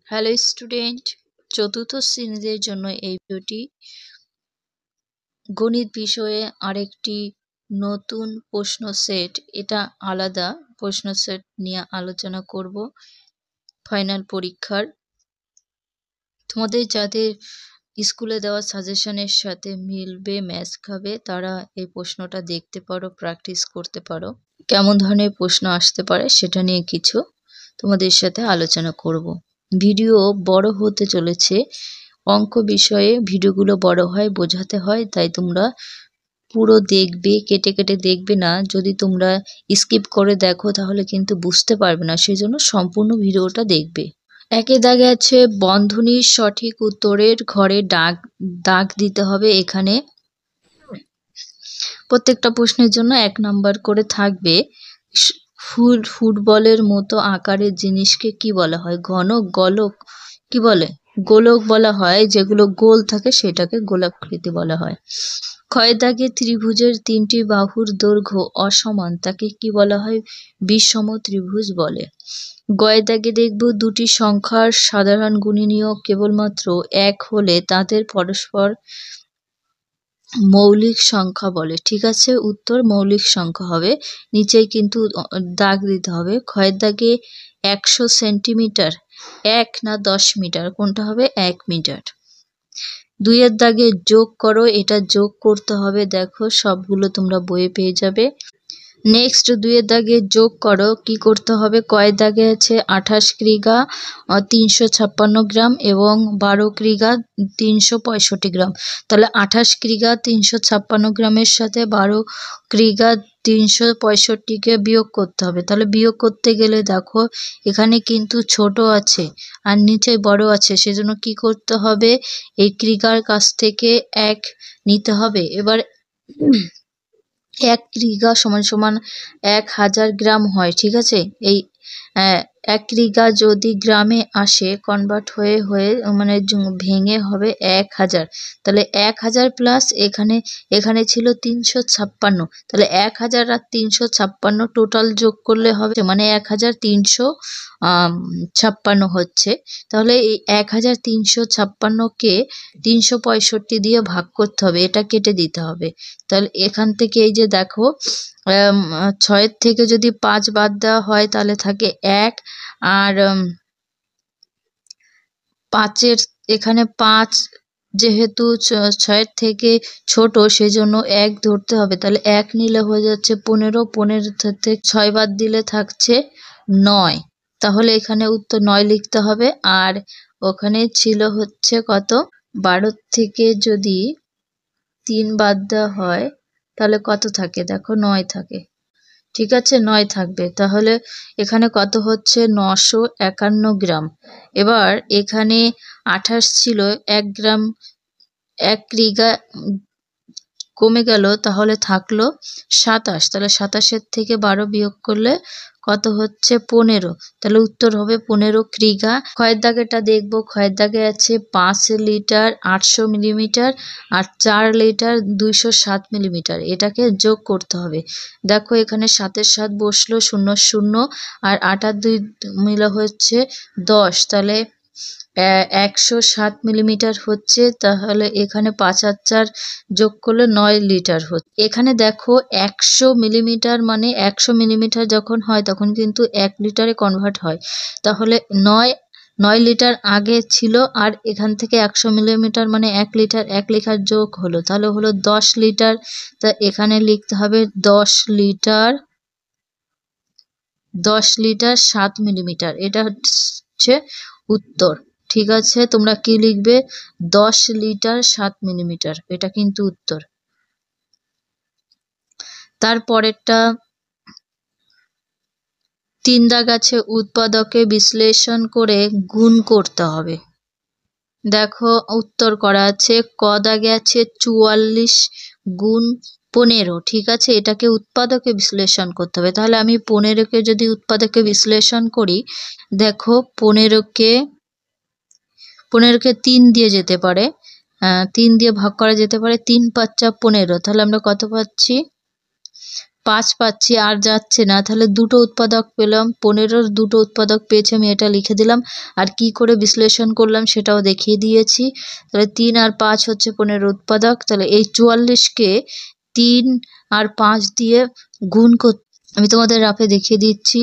Hello student, চতুর্থ শ্রেণীদের জন্য এই ভিডিওটি গণিত বিষয়ে আরেকটি নতুন প্রশ্ন সেট। এটা আলাদা প্রশ্ন সেট নিয়ে আলোচনা করব। ফাইনাল পরীক্ষার তোমাদের যাদের স্কুলে দেওয়া সাজেশনের সাথে মিলবে, ম্যাচ খাবে, তারা এই প্রশ্নটা দেখতে পারো, প্র্যাকটিস করতে পারো। কেমন ধরনের প্রশ্ন আসতে পারে সেটা নিয়ে কিছু তোমাদের সাথে আলোচনা করব। ভিডিও বড় হতে চলেছে, অঙ্ক বিষয়ে ভিডিওগুলো বড় হয়, বোঝাতে হয়, তাই তোমরা পুরো দেখবে, কেটে কেটে দেখবে না। যদি তোমরা স্কিপ করে দেখো তাহলে কিন্তু বুঝতে পারবে না, সেই জন্য সম্পূর্ণ ভিডিওটা দেখবে। একে দাগে আছে বন্ধনীর সঠিক উত্তরের ঘরে দাগ দিতে হবে। এখানে প্রত্যেকটা প্রশ্নের জন্য 1 নাম্বার করে থাকবে। ফুটবলের মতো আকারের জিনিসকে কি বলা হয়? ঘন, গোলক, কি বলে? গোলক বলা হয়। যেগুলো গোল থাকে সেটাকে গোলাকৃতি বলা হয়। ক্ষয়ের দাগে ত্রিভুজের 3টি বাহুর দৈর্ঘ্য অসমান, তাকে কি বলা হয়? বিষম ত্রিভুজ বলে। গয়ের দাগে দেখব দুটি সংখ্যার সাধারণ গুণনীয়ক কেবলমাত্র 1 হলে তাদের পরস্পর মৌলিক সংখ্যা বলে। ঠিক আছে, উত্তর মৌলিক সংখ্যা হবে। নিচেই কিন্তু দাগ দিতে হবে। ক্ষয়ের দাগে 100 সেন্টিমিটার 1 না 10 মিটার, কোনটা হবে? 1 মিটার। 2-এর দাগে যোগ করো, এটা যোগ করতে হবে। দেখো সবগুলো তোমরা বইয়ে পেয়ে যাবে। নেক্সট 2-এর দাগে যোগ করো, কি করতে হবে? কয়ের দাগে আছে 28 ক্রিগা 356 গ্রাম এবং 12 ক্রিগা 365 গ্রাম। তাহলে 28 ক্রিগা 356 গ্রামের সাথে 12 ক্রিগা 365কে বিয়োগ করতে হবে। তাহলে বিয়োগ করতে গেলে দেখো এখানে কিন্তু ছোট আছে আর নিচে বড় আছে, সেজন্য কি করতে হবে? এই ক্রিগার কাছ থেকে 1 নিতে হবে। এবার 1 ক্রিগা সমান সমান 1000 গ্রাম হয়। ঠিক আছে, এই 1 ক্রিগা যদি গ্রামে আসে, কনভার্ট হয়ে মানে ভেঙে হবে 1000। তাহলে 1000 প্লাস এখানে ছিল 356, তাহলে 1000 আর 356 টোটাল যোগ করলে হবে মানে 1356 হচ্ছে। তাহলে এই 1356কে 365 দিয়ে ভাগ করতে হবে, এটা কেটে দিতে হবে। তাহলে এখান থেকে এই যে দেখো 6 থেকে যদি 5 বাদ দেওয়া হয় তাহলে থাকে 1, আর 5-এর এখানে 5 যেহেতু 6 থেকে ছোট সেজন্য 1 ধরতে হবে। তাহলে 1 নিলে হয়ে যাচ্ছে 15 থেকে 6 বাদ দিলে থাকছে 9। তাহলে এখানে উত্তর 9 লিখতে হবে। আর ওখানে ছিল হচ্ছে কত? 12 থেকে যদি 3 বাদ দেওয়া হয় তাহলে কত থাকে? দেখো 9 থাকে। ঠিক আছে, 9 থাকবে। তাহলে এখানে কত হচ্ছে? 951 গ্রাম। এবার এখানে 28 ছিল, 1 গ্রাম 1 ক্রিগা কমে গেল, তাহলে থাকলো 27। তাহলে 27-এর থেকে 12 বিয়োগ করলে কত হচ্ছে? 15। তাহলে উত্তর হবে 15 ক্রিগা। ক্ষয়ের দাগেটা দেখবো। ক্ষয়ের দাগে আছে 5 লিটার 800 মিলিমিটার আর 4 লিটার 207 মিলিমিটার। এটাকে যোগ করতে হবে। দেখো এখানে 7-এর 7 বসলো, 0 0, আর 8 আর 2 মিলে হচ্ছে 10। তাহলে 107 মিলিমিটার হচ্ছে। তাহলে এখানে 5 আর 4 যোগ করলে 9 লিটার হচ্ছে। এখানে দেখো 100 মিলিমিটার মানে 100 মিলিমিটার যখন হয় তখন কিন্তু 1 লিটারে কনভার্ট হয়। তাহলে 9 লিটার আগে ছিল, আর এখান থেকে 100 মিলিমিটার মানে 1 লিটার 1 লিটার যোগ হলো, তাহলে হলো 10 লিটার। তা এখানে লিখতে হবে 10 লিটার 7 মিলিমিটার। এটা হচ্ছে উত্তর। ঠিক আছে, তোমরা কি লিখবে? 10 লিটার 7 মিলিমিটার, এটা কিন্তু উত্তর। তারপরেরটা 3 দাগ আছে উৎপাদকে বিশ্লেষণ করে গুণ করতে হবে। দেখো উত্তর করা আছে। ক দাগে আছে 44 গুণ 15। ঠিক আছে, এটাকে উৎপাদকে বিশ্লেষণ করতে হবে। তাহলে আমি 15কে যদি উৎপাদকে বিশ্লেষণ করি, দেখো 15কে 3 দিয়ে যেতে পারে, 3 দিয়ে ভাগ করা যেতে পারে। 3 5 15, তাহলে আমরা কত পাচ্ছি? 5 পাচ্ছি, আর যাচ্ছে না, তাহলে দুটো উৎপাদক পেলাম, 15-র দুটো উৎপাদক পেয়েছি, আমি এটা লিখে দিলাম। আর কি করে বিশ্লেষণ করলাম সেটাও দেখিয়ে দিয়েছি। তাহলে 3 আর 5 হচ্ছে 15 উৎপাদক। তাহলে এই 44-কে 3 আর 5 দিয়ে গুণ করতে, আমি তোমাদের রাফে দেখিয়ে দিচ্ছি।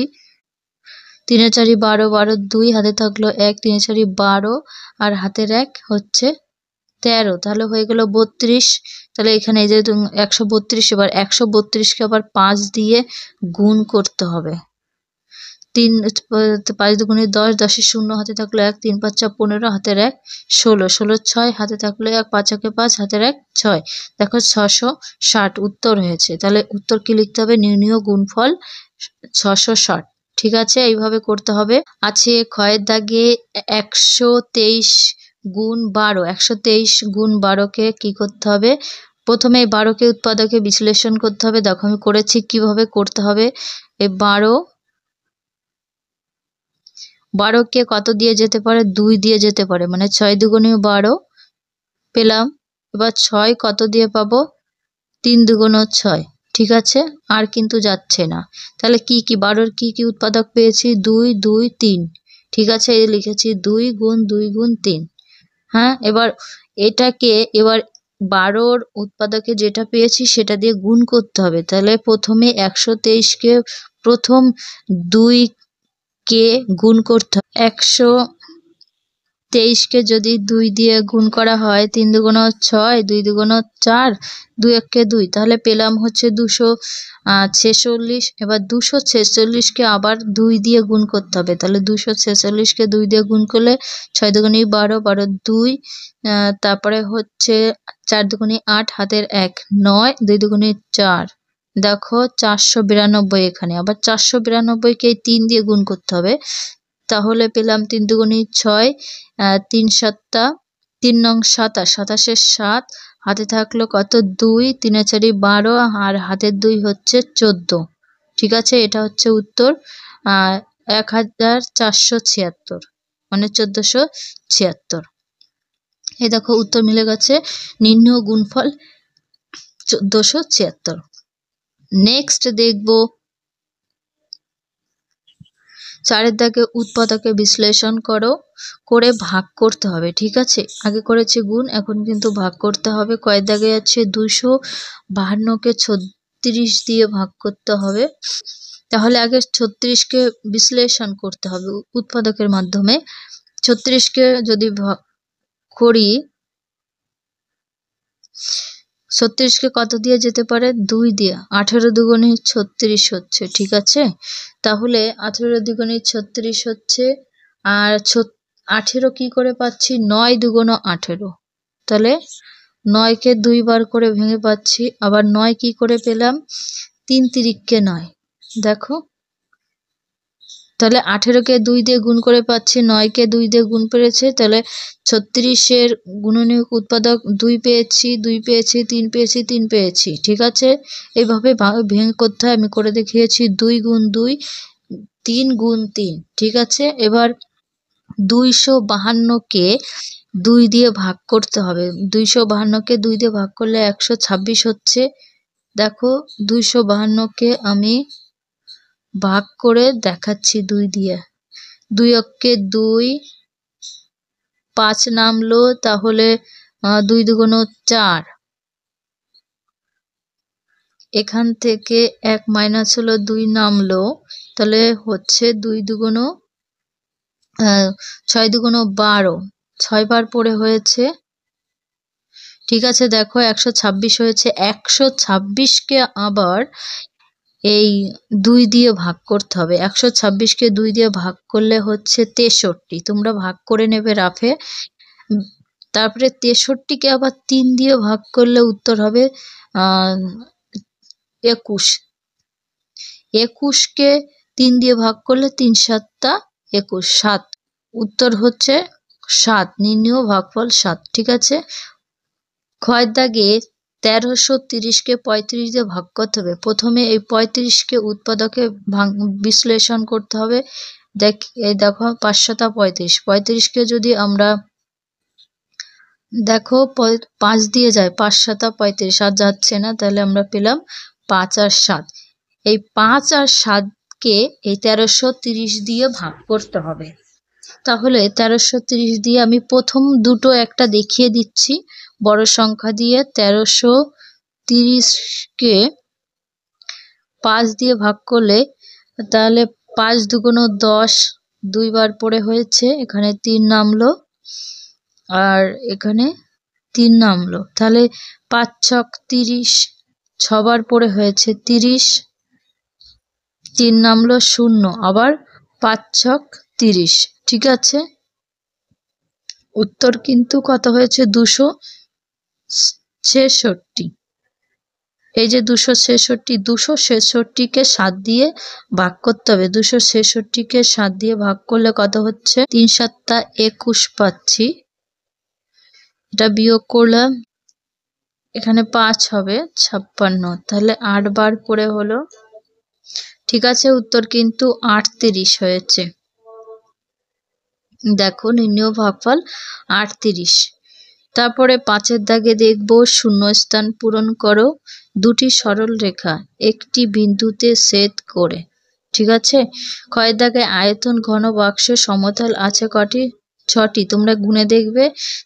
3 এর 4 12, 12 2, হাতে থাকলো 1, 3 এর 4 12, আর হাতের 1 হচ্ছে 13, তাহলে হয়ে গেল 32। তাহলে এখানে এই যে 132, এবার 132-কে আবার 5 দিয়ে গুণ করতে হবে। 3 5 দুগুণে 10, 10-এ 0, হাতে থাকলো 1, 3 5 15, হাতের 1 16, 16 6, হাতে থাকলো 1, 5 1 5, হাতের 1 6। দেখো 660 উত্তর হয়েছে। তাহলে উত্তর কি লিখতে হবে? নির্ণীয় গুণফল 660। ঠিক আছে, এইভাবে করতে হবে। আছে ক্ষয়ের দাগে 123 গুণ 12, 123 গুণ 12-কে কি করতে হবে? প্রথমে এই 12-কে উৎপাদকে বিশ্লেষণ করতে হবে। দেখো আমি করেছি, কিভাবে করতে হবে। এই 12-কে কত দিয়ে যেতে পারে? 2 দিয়ে যেতে পারে, মানে 6 দুগুণে 12 পেলাম। এবার 6 কত দিয়ে পাবো? 3 দুগুণ 6। ঠিক আছে, আর কিন্তু যাচ্ছে না। তাহলে কি কি 12-র কি কি উৎপাদক পেয়েছি? 2 2 3। ঠিক আছে, এই লিখেছি 2 গুণ 2 গুণ 3। হ্যাঁ, এবার এটাকে 12-র উৎপাদকে যেটা পেয়েছি সেটা দিয়ে গুণ করতে হবে। তাহলে প্রথমে 123-কে প্রথম 2 কে গুণ করতে হবে। 123-কে যদি 2 দিয়ে গুণ করা হয়, 3 দুগুণ 6, 2 দুগুণ 4, 2 1-কে 2, তাহলে পেলাম হচ্ছে 246। এবার 246-কে আবার 2 দিয়ে গুণ করতে হবে। তাহলে 246-কে 2 দিয়ে গুণ করলে 6 দুগুণে 12, 12 2, তারপরে হচ্ছে 4 দুগুণে 8, হাতের 1 9, 2 দুগুণে 4। দেখো 492 এখানে। আবার 492-কে 3 দিয়ে গুণ করতে হবে। তাহলে পেলাম 3 দুগুণে 6, 3 7, 3 নং 27, 27-এর 7, হাতে থাকলো কত? 2, 3 এর 4 12, আর হাতের 2 হচ্ছে 14। ঠিক আছে, এটা হচ্ছে উত্তর 1476, মানে 1476। এই দেখো উত্তর মিলে গেছে। নির্ণেয় গুণফল 1476। নেক্সট দেখবো 4-এর দাগে উৎপাদকে বিশ্লেষণ করে ভাগ করতে হবে। ঠিক আছে, আগে করেছি গুণ, এখন কিন্তু ভাগ করতে হবে। কয়ের দাগে আছে 252-কে 36 দিয়ে ভাগ করতে হবে। তাহলে আগে 36-কে বিশ্লেষণ করতে হবে উৎপাদকের মাধ্যমে। 36-কে যদি ভাগ করি, 36-কে কত দিয়ে যেতে পারে? 2 দিয়ে। 18 দুগুণে 36 হচ্ছে। ঠিক আছে, তাহলে 18 দুগুণে 36 হচ্ছে। আর 18 কি করে পাচ্ছি? 9 দুগুণ 18। তাহলে 9-কে 2 বার করে ভেঙে পাচ্ছি। আবার 9 কি করে পেলাম? 3 তিরিককে 9। দেখো, তাহলে 18-কে 2 দিয়ে গুণ করে পাচ্ছি, 9-কে 2 দিয়ে গুণ পেরেছে। তাহলে 36-এর গুণনীয়ক উৎপাদক 2 পেয়েছি, 2 পেয়েছি, 3 পেয়েছি, 3 পেয়েছি। ঠিক আছে, এইভাবে ভেঙে করতে হয়, আমি করে দেখিয়েছি। 2 গুণ 2, 3 গুণ 3। ঠিক আছে, এবার 252-কে 2 দিয়ে ভাগ করতে হবে। 252-কে 2 দিয়ে ভাগ করলে 126 হচ্ছে। দেখো 252-কে আমি ভাগ করে দেখাচ্ছি 2 দিয়ে। 2 অক্ষে 2, 5 নামলো, তাহলে 2 দুগুণ 4। এখান থেকে 1 মাইনাস হলো, 2 নামলো, তাহলে হচ্ছে 2 দুগুণ 6 দুগুণ 12, 6 বার পরে হয়েছে। ঠিক আছে, দেখো 126 হয়েছে। 126-কে আবার এই 2 দিয়ে ভাগ করতে হবে। 126-কে 2 দিয়ে ভাগ করলে হচ্ছে 63। তোমরা ভাগ করে নেবে রাফে। তারপরে 63-কে আবার 3 দিয়ে ভাগ করলে উত্তর হবে 21। 21-কে 3 দিয়ে ভাগ করলে 3 7 21, 7। উত্তর হচ্ছে 7, নির্ণেয় ভাগফল 7। ঠিক আছে, ক্ষয়ের দাগে 1330-কে 35 দিয়ে ভাগ করতে হবে। প্রথমে এই 35-কে উৎপাদকে বিশ্লেষণ করতে হবে। এই দেখো 5 7 35, 35-কে যদি আমরা দেখো 5 দিয়ে যায়, 5 7 35, আর যাচ্ছে না, তাহলে আমরা পেলাম 5 আর 7। এই 5 আর 7কে এই 1330 দিয়ে ভাগ করতে হবে। তাহলে 1330 দিয়ে আমি প্রথম দুটো একটা দেখিয়ে দিচ্ছি। বড় সংখ্যা দিয়ে 1330কে 5 দিয়ে ভাগ করলে তাহলে 5 দুগুণ 10, 2 বার পরে হয়েছে, এখানে 3 নামলো আর এখানে 3 নামলো, তাহলে 5 ছক 30, 6 বার পরে হয়েছে 30, 3 নামলো 0, আবার 5 ছক 30। ঠিক আছে, উত্তর কিন্তু কত হয়েছে? 266। এই যে 266, 266কে 7 দিয়ে ভাগ করতে হবে। 266কে 7 দিয়ে ভাগ করলে কত হচ্ছে? 3 7 21 পাচ্ছি। এটা বিয়োগ করলাম, এখানে 5 হবে 56, তাহলে 8 বার পরে হলো। ঠিক আছে, উত্তর কিন্তু 38 হয়েছে। দেখো নির্ণেয় ভাগফল 38। তারপরে 5-এর দাগে দেখব শূন্যস্থান পূরণ করো দুটি সরল রেখা একটি বিন্দুতে ছেদ করে। ঠিক আছে, ক্ষয়ের দাগে আয়তন ঘন বাক্সে সমতল আছে কটি? 6টি, তোমরা গুনে দেখবে।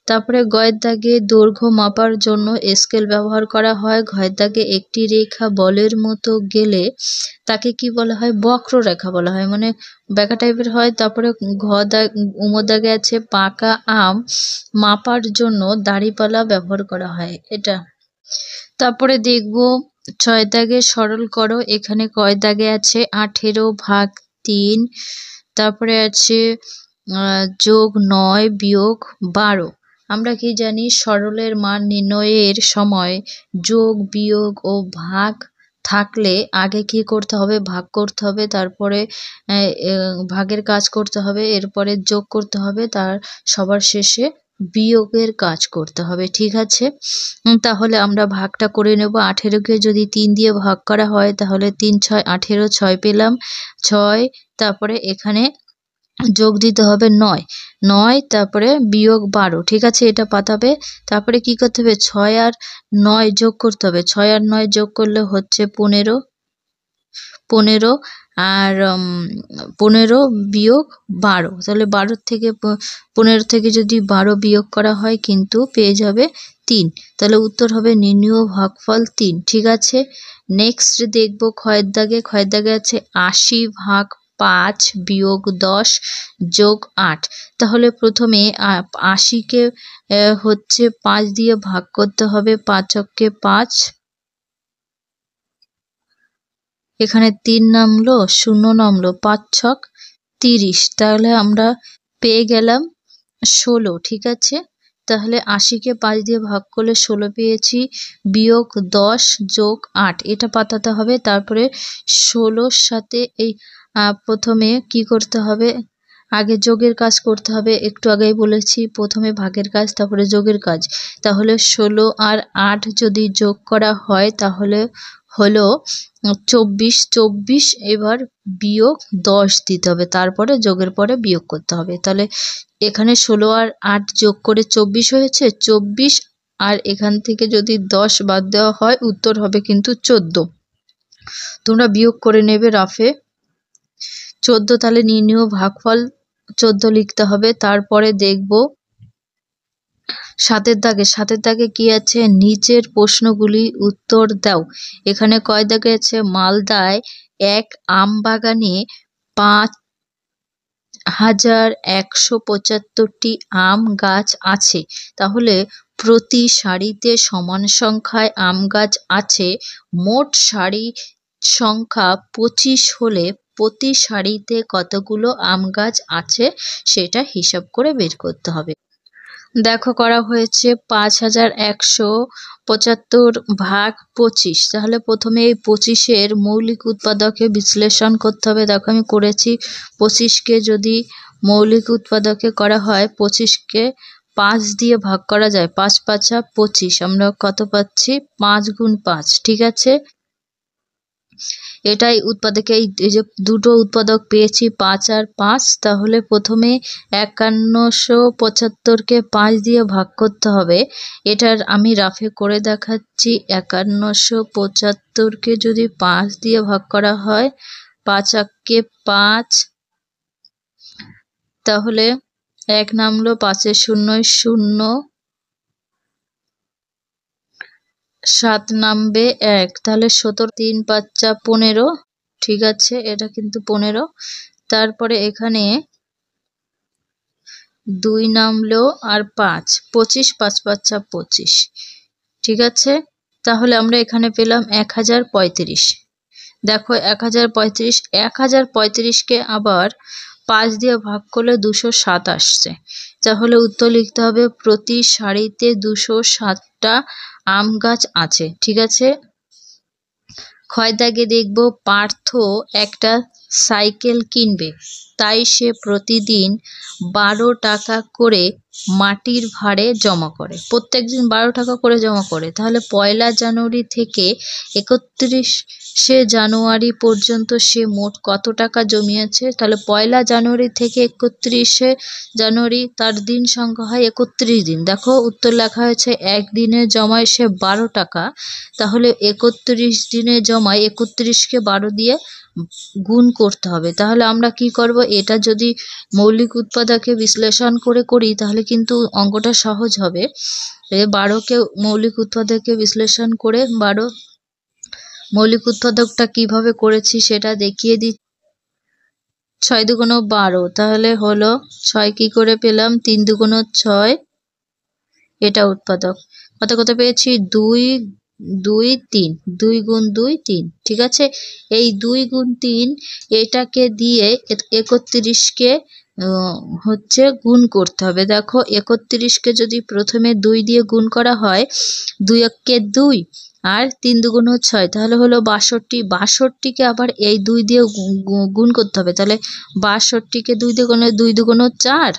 তারপরে গয়ের দাগে দৈর্ঘ্য মাপার জন্য স্কেল ব্যবহার করা হয়। ঘয়ের দাগে একটি রেখা বলের মতো গেলে তাকে কি বলা হয়? বক্ররেখা বলা হয়, মানে বেঁকা টাইপের হয়। তারপরে উমর দাগে আছে পাকা আম মাপার জন্য দাড়িপাল্লা ব্যবহার করা হয়, এটা। তারপরে দেখব 6 দাগে সরল করো। এখানে কয় দাগে আছে? 18/3। তারপরে আছে যোগ 9 বিয়োগ 12। আমরা কি জানি? সরলের মান নির্ণয়ের সময় যোগ বিয়োগ ও ভাগ থাকলে আগে কি করতে হবে? ভাগ করতে হবে, তারপরে ভাগের কাজ করতে হবে, এরপরে যোগ করতে হবে, তার সবার শেষে বিয়োগের কাজ করতে হবে। ঠিক আছে, তাহলে আমরা ভাগটা করে নেব। 18কে যদি 3 দিয়ে ভাগ করা হয় তাহলে 3 6 18, 6 পেলাম 6। তারপরে এখানে যোগ দিতে হবে 9, 9 তারপরে বিয়োগ 12। ঠিক আছে, এটা পাতাবে। তারপরে কি করতে হবে? 6 আর 9 যোগ করতে হবে। 6 আর 9 যোগ করলে হচ্ছে 15, 15 আর 15 বিয়োগ 12, তাহলে 12 থেকে 15 থেকে যদি 12 বিয়োগ করা হয় কিন্তু পেয়ে যাবে 3, তাহলে উত্তর হবে নির্ণেয় ভাগফল 3। ঠিক আছে, নেক্সট দেখব ক্ষয়ের দাগে। ক্ষয়ের দাগে আছে 80/5 বিয়োগ 10 যোগ 8। তাহলে প্রথমে 80কে হচ্ছে 5 দিয়ে ভাগ করতে হবে। 5 ছক্কে 5, এখানে 3 নামলো 0 নামলো, 5 ছক 30, তাহলে আমরা পেয়ে গেলাম 16। ঠিক আছে, তাহলে 80কে 5 দিয়ে ভাগ করলে 16 পেয়েছি, বিয়োগ 10 যোগ 8, এটা পাতাতে হবে। তারপরে 16-র সাথে এই প্রথমে কি করতে হবে? আগে যোগের কাজ করতে হবে, একটু আগেই বলেছি, প্রথমে ভাগের কাজ তারপরে যোগের কাজ। তাহলে 16 আর 8 যদি যোগ করা হয় তাহলে হলো 24, 24 এবার বিয়োগ 10 দিতে হবে, তারপরে যোগের পরে বিয়োগ করতে হবে। তাহলে এখানে 16 আর 8 যোগ করে 24 হয়েছে, 24 আর এখান থেকে যদি 10 বাদ দেওয়া হয় উত্তর হবে কিন্তু 14। তোমরা বিয়োগ করে নেবে রাফে। 14, তাহলে নির্ণেয় ভাগফল 14 লিখতে হবে। তারপরে দেখব 7-এর দাগে। 7-এর দাগে কি আছে? নিচের প্রশ্নগুলি উত্তর দাও। এখানে কয় দাগে আছে? মালদায় এক আম বাগানে 5175টি আম গাছ আছে, তাহলে প্রতি সারিতে সমান সংখ্যায় আম গাছ আছে। মোট সারি সংখ্যা 25 হলে প্রতি সারিতে কতগুলো আম গাছ আছে সেটা হিসাব করে বের করতে হবে। দেখো করা হয়েছে 5175/25, তাহলে প্রথমে এই 25-এর মৌলিক উৎপাদকে বিশ্লেষণ করতে হবে। দেখো আমি করেছি। 25কে যদি মৌলিক উৎপাদকে করা হয়, 25কে 5 দিয়ে ভাগ করা যায়, 5 5 25, আমরা কত পাচ্ছি? 5 গুণ 5। ঠিক আছে, এটাই উৎপাদকে এই যে দুটো উৎপাদক পেয়েছি 5 আর 5, তাহলে প্রথমে 5175-কে 5 দিয়ে ভাগ করতে হবে। এটার আমি রাফে করে দেখাচ্ছি। 5175-কে যদি 5 দিয়ে ভাগ করা হয়, 5 একে 5, তাহলে 1 নামলো, 5-এর 0 0, 7 নামবে 1, তাহলে 17, 3 5 15। ঠিক আছে, এটা কিন্তু 15। তারপরে এখানে 2 নামলো আর 5, 25, 5 5 25। ঠিক আছে, তাহলে আমরা এখানে পেলাম 1035। দেখো 1035, 1035-কে আবার 5 দিয়ে ভাগ করলে 207 আসছে। তাহলে উত্তর লিখতে হবে প্রতি সারিতে 207টা আম গাছ আছে। ঠিক আছে, ক্ষয় দাগে দেখব পার্থ একটা সাইকেল কিনবে, তাই সে প্রতিদিন 12 টাকা করে মাটির ভাড়ে জমা করে। প্রত্যেকদিন 12 টাকা করে জমা করে। তাহলে 1 জানুয়ারি থেকে 31শে জানুয়ারি পর্যন্ত সে মোট কত টাকা জমিয়েছে? তাহলে 1 জানুয়ারি থেকে 31শে জানুয়ারি, তার দিন সংখ্যা হয় 31 দিন। দেখো উত্তর লেখা হয়েছে একদিনে জমায় সে 12 টাকা। তাহলে 31 দিনে জমায় 31-কে 12 দিয়ে গুণ করতে হবে। তাহলে আমরা কি করব, এটা যদি মৌলিক উৎপাদকে বিশ্লেষণ করে করি তাহলে কিন্তু অঙ্কটা সহজ হবে। 12-কে মৌলিক উৎপাদকে বিশ্লেষণ করে 12 মৌলিক উৎপাদকটা কিভাবে করেছি সেটা দেখিয়ে দিই। 6 দুগুণ 12, তাহলে হলো 6 কি করে পেলাম? 3 দুগুণ 6, এটা উৎপাদক। কত কত পেয়েছি? 2 2 3, 2 গুণ 2 3। ঠিক আছে, এই 2 গুণ 3 এটাকে দিয়ে 31-কে হচ্ছে গুণ করতে হবে। দেখো 31-কে যদি প্রথমে 2 দিয়ে গুণ করা হয়, 2 একে 2 আর 3 দুগুণ 6, তাহলে হলো 62। 62-কে আবার এই 2 দিয়ে গুণ করতে হবে। তাহলে 62-কে 2 দিয়ে গুণ, 2 দুগুণ 4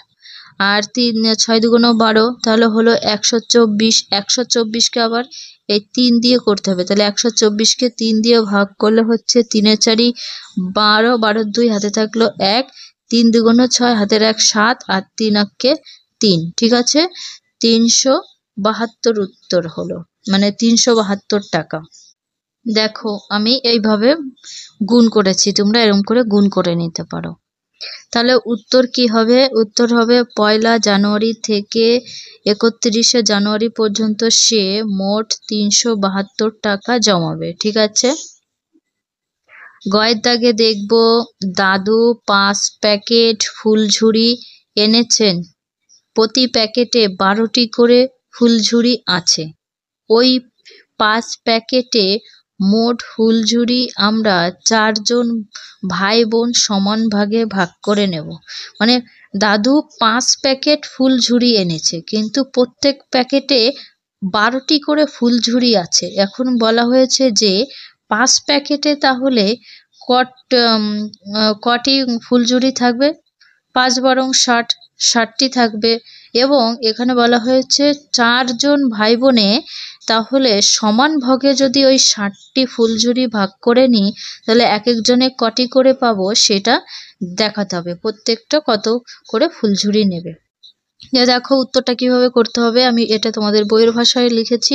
আর 6 দুগুণ 12, তাহলে হলো 124। 124-কে আবার এই 3 দিয়ে করতে হবে। তাহলে 124-কে 3 দিয়ে ভাগ করলে হচ্ছে 3 এর 4 12, 12 2 হাতে থাকলো 1, 3 দুগুণ 6, হাতের 1 7 আর 3 একে 3। ঠিক আছে, 372 উত্তর হলো, মানে 372 টাকা। দেখো আমি এইভাবে গুণ করেছি, তোমরা এরকম করে গুণ করে নিতে পারো। তাহলে উত্তর কি হবে? উত্তর হবে 1 জানুয়ারি থেকে 31শে জানুয়ারি পর্যন্ত সে মোট 372 টাকা জমাবে। ঠিক আছে, গয়ের দাগে দেখব দাদু 5 প্যাকেট ফুলঝুরি এনেছেন, প্রতি প্যাকেটে 12টি করে ফুলঝুরি আছে। ওই 5 প্যাকেটে মোট ফুলঝুরি আমরা 4 জন ভাই বোন সমান ভাগে ভাগ করে নেব। মানে দাদু 5 প্যাকেট ফুলঝুরি এনেছে, কিন্তু প্রত্যেক প্যাকেটে 12টি করে ফুলঝুরি আছে। এখন বলা হয়েছে যে 5 প্যাকেটে তাহলে কটি ফুলঝুরি থাকবে? 5 বারং 60, 60টি থাকবে। এবং এখানে বলা হয়েছে 4 জন ভাই বোনে তাহলে সমান ভাগে যদি ওই 60টি ফুলঝুরি ভাগ করে নিই, তাহলে এক একজনে কটি করে পাবো সেটা দেখাতে হবে, প্রত্যেকটা কত করে ফুলঝুরি নেবে। দেখো উত্তরটা কিভাবে করতে হবে, আমি এটা তোমাদের বইয়ের ভাষায় লিখেছি।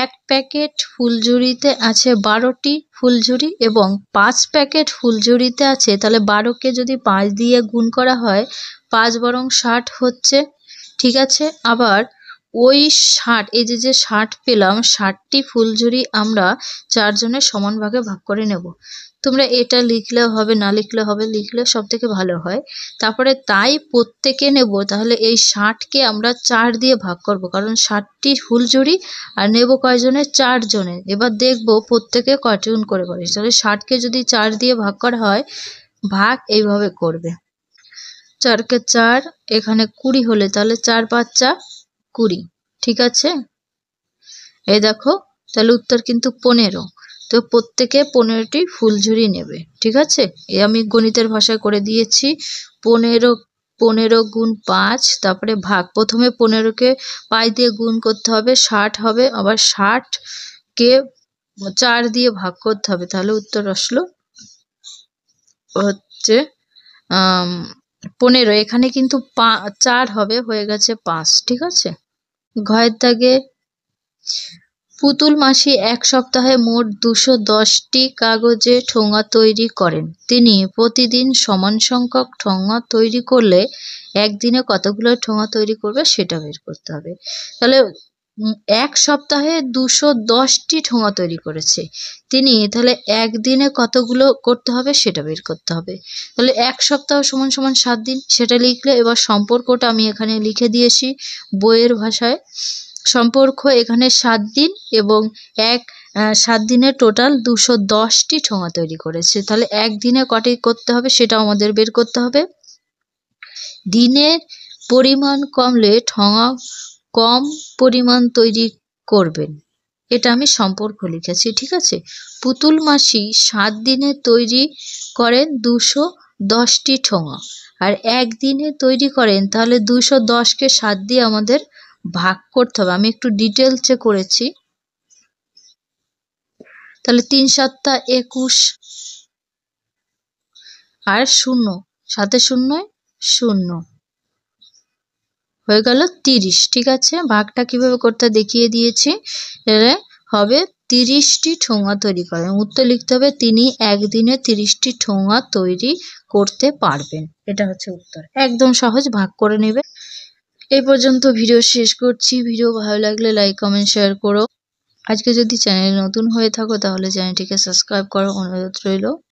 এক প্যাকেট ফুলঝুরিতে আছে 12টি ফুলঝুরি এবং 5 প্যাকেট ফুলঝুরিতে আছে, তাহলে 12-কে যদি 5 দিয়ে গুণ করা হয় 5 বরং 60 হচ্ছে। ঠিক আছে, আবার ওই 60, এই যে 60 পেলাম, 60টি ফুলঝুরি আমরা 4 জনের সমান ভাগে ভাগ করে নেব। তোমরা এটা লিখলেও হবে, না লিখলে হবে, লিখলে সব থেকে ভালো হয়। তারপরে তাই প্রত্যেকে নেব, তাহলে এই 60-কে আমরা 4 দিয়ে ভাগ করব, কারণ 60টি ফুলঝুরি আর নেব কয়জনে? 4 জনের। এবার দেখব প্রত্যেকে কয়জন করে পারে। তাহলে 60-কে যদি 4 দিয়ে ভাগ করা হয়, ভাগ এইভাবে করবে, 4-কে 4, এখানে 20 হলে তাহলে 4 5 20। ঠিক আছে, এই দেখো তাহলে উত্তর কিন্তু 15। তো প্রত্যেকে 15টি ফুলঝুরি নেবে। ঠিক আছে, আমি গণিতের ভাষায় করে দিয়েছি। 15 গুণ 5, তারপরে ভাগ, প্রথমে 15-কে 5 দিয়ে গুণ করতে হবে, 60 হবে, আবার 60-কে 4 দিয়ে ভাগ করতে হবে, তাহলে উত্তর আসলো হচ্ছে 15। এখানে কিন্তু 4 হবে, হয়ে গেছে 5। ঠিক আছে। ঘয়ের দাগে পুতুল মাসি 1 সপ্তাহে মোট 210টি কাগজে ঠোঙা তৈরি করেন। তিনি প্রতিদিন সমান সংখ্যক ঠোঙা তৈরি করলে একদিনে কতগুলো ঠোঙা তৈরি করবে সেটা বের করতে হবে। তাহলে 1 সপ্তাহে 210টি ঠোঙা তৈরি করেছে, তিনি তাহলে একদিনে কতগুলো করতে হবে সেটা বের করতে হবে। তাহলে 1 সপ্তাহ সমান সমান 7 দিন, সেটা লিখলে এবার সম্পর্কটা আমি এখানে লিখে দিয়েছি বইয়ের ভাষায়। সম্পর্ক এখানে 7 দিন এবং 7 দিনে টোটাল 210টি ঠোঙা তৈরি করেছে। তাহলে একদিনে কটি করতে হবে সেটাও আমাদের বের করতে হবে। দিনের পরিমাণ কমলে ঠোঙা কম পরিমাণ তৈরি করবেন, এটা আমি সম্পর্ক লিখেছি। ঠিক আছে। পুতুল মাসি 7 দিনে তৈরি করেন 210টি ঠোঙা, আর একদিনে তৈরি করেন, তাহলে 210কে 7 দিয়ে আমাদের ভাগ করতে হবে। আমি একটু ডিটেলসে করেছি। তাহলে 3 7 21 আর 0, 7 0 0 হয়ে গেল 30। ঠিক আছে। ভাগটা কিভাবে করতে দেখিয়ে দিয়েছি। এবারে হবে 30টি ঠোঙা তৈরি করেন। উত্তর লিখতে হবে তিনি একদিনে 30টি ঠোঙা তৈরি করতে পারবেন। এটা হচ্ছে উত্তর। একদম সহজ, ভাগ করে নেবে। এই পর্যন্ত ভিডিও শেষ করছি। ভিডিও ভালো লাগলে লাইক কমেন্ট শেয়ার করো। আজকে যদি চ্যানেল নতুন হয়ে থাকো তাহলে চ্যানেলটিকে সাবস্ক্রাইব করার অনুরোধ রইল।